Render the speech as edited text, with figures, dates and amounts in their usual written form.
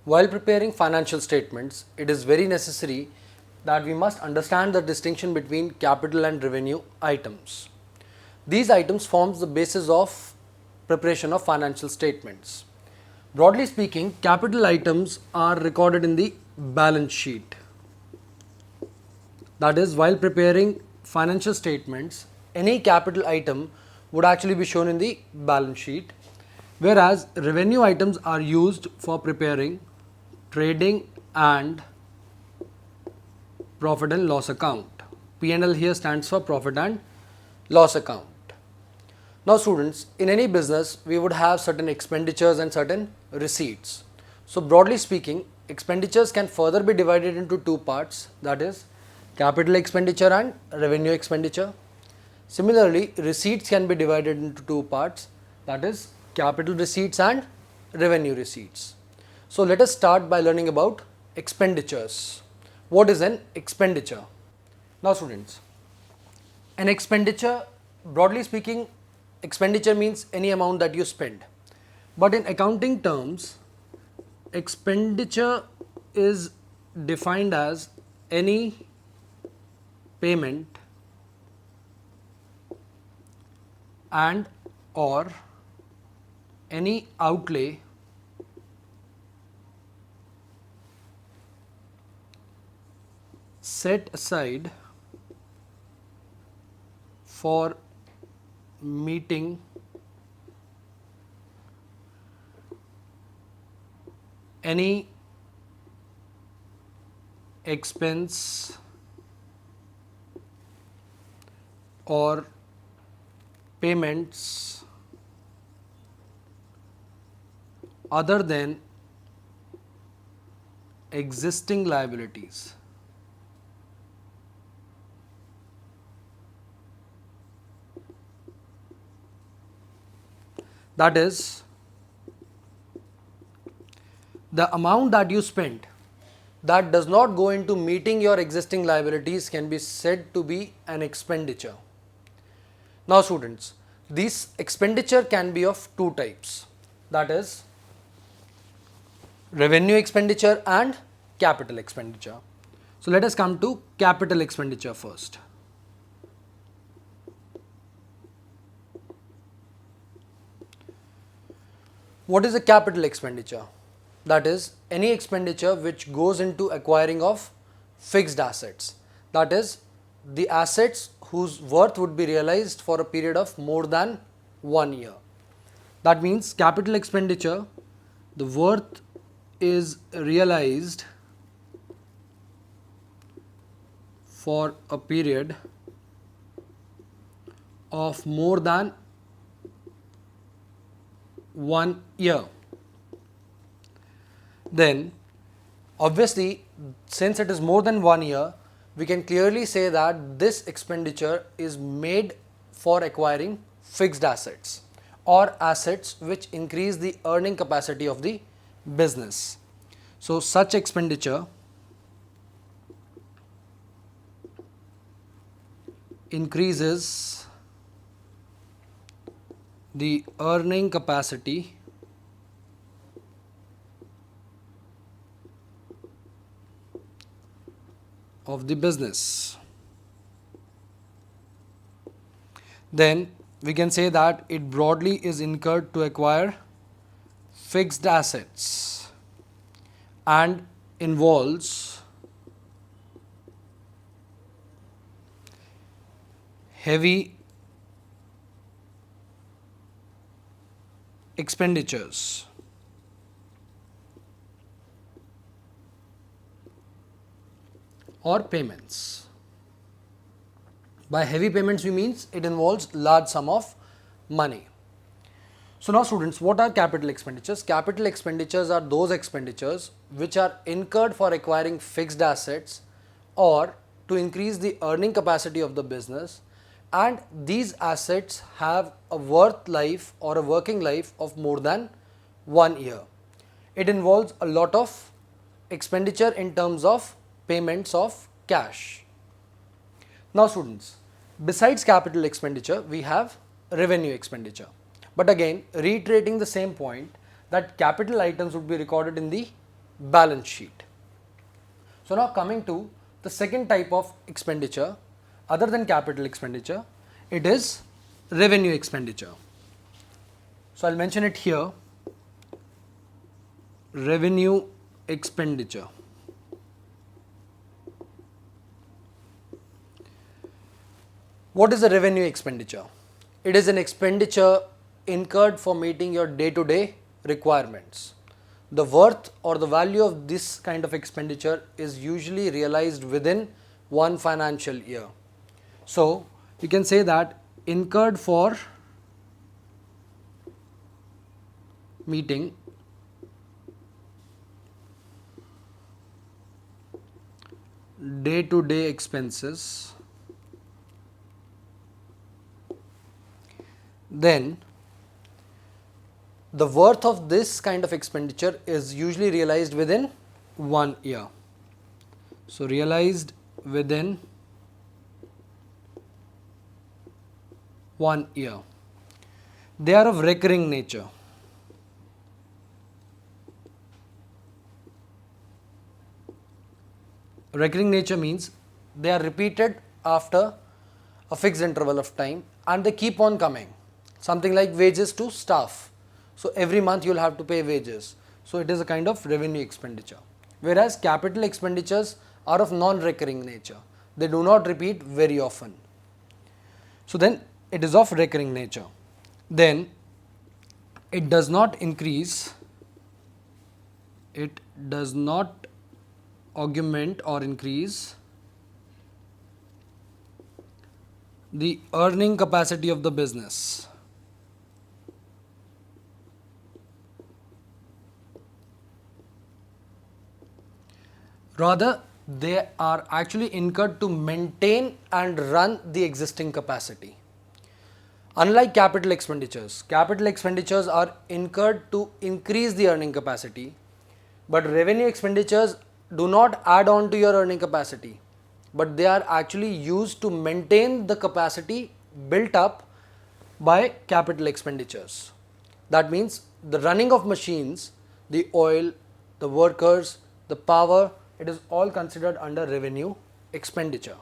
While preparing financial statements, it is very necessary that we must understand the distinction between capital and revenue items. These items forms the basis of preparation of financial statements. Broadly speaking, capital items are recorded in the balance sheet. That is, while preparing financial statements, any capital item would actually be shown in the balance sheet, whereas revenue items are used for preparing trading and profit and loss account. P&L here stands for profit and loss account. Now students, in any business we would have certain expenditures and certain receipts. So broadly speaking, expenditures can further be divided into two parts, that is capital expenditure and revenue expenditure. Similarly, receipts can be divided into two parts, that is capital receipts and revenue receipts. So let us start by learning about expenditures. What is an expenditure? Now students, an expenditure, broadly speaking, expenditure means any amount that you spend. But in accounting terms, expenditure is defined as any payment and or any outlay set aside for meeting any expense or payments other than existing liabilities. That is, the amount that you spend that does not go into meeting your existing liabilities can be said to be an expenditure. Now students, this expenditure can be of two types, that is revenue expenditure and capital expenditure. So let us come to capital expenditure first. What is a capital expenditure? That is any expenditure which goes into acquiring of fixed assets. That is the assets whose worth would be realized for a period of more than 1 year. That means capital expenditure, the worth is realized for a period of more than 1 year. Then obviously, since it is more than 1 year, we can clearly say that this expenditure is made for acquiring fixed assets or assets which increase the earning capacity of the business. So such expenditure increases the earning capacity of the business. Then we can say that it broadly is incurred to acquire fixed assets and involves heavy expenditures. Or payments. By heavy payments we means it involves large sum of money. So now students, what are capital expenditures? Capital expenditures are those expenditures which are incurred for acquiring fixed assets or to increase the earning capacity of the business, and these assets have a worth life or a working life of more than 1 year. It involves a lot of expenditure in terms of payments of cash. Now students, besides capital expenditure, we have revenue expenditure. But again, reiterating the same point that capital items would be recorded in the balance sheet. So now coming to the second type of expenditure other than capital expenditure, it is revenue expenditure. So I'll mention it here, revenue expenditure. What is a revenue expenditure? It is an expenditure incurred for meeting your day-to-day requirements. The worth or the value of this kind of expenditure is usually realized within one financial year. So you can say that incurred for meeting day-to-day expenses, then the worth of this kind of expenditure is usually realized within 1 year. So realized within 1 year. They are of recurring nature. Recurring nature means they are repeated after a fixed interval of time and they keep on coming. Something like wages to staff. So every month you will have to pay wages. So it is a kind of revenue expenditure. Whereas capital expenditures are of non-recurring nature. They do not repeat very often. So then it is of recurring nature. Then it does not increase, it does not augment or increase the earning capacity of the business. Rather, they are actually incurred to maintain and run the existing capacity. Unlike capital expenditures are incurred to increase the earning capacity, but revenue expenditures do not add on to your earning capacity, but they are actually used to maintain the capacity built up by capital expenditures. That means the running of machines, the oil, the workers, the power, it is all considered under revenue expenditure.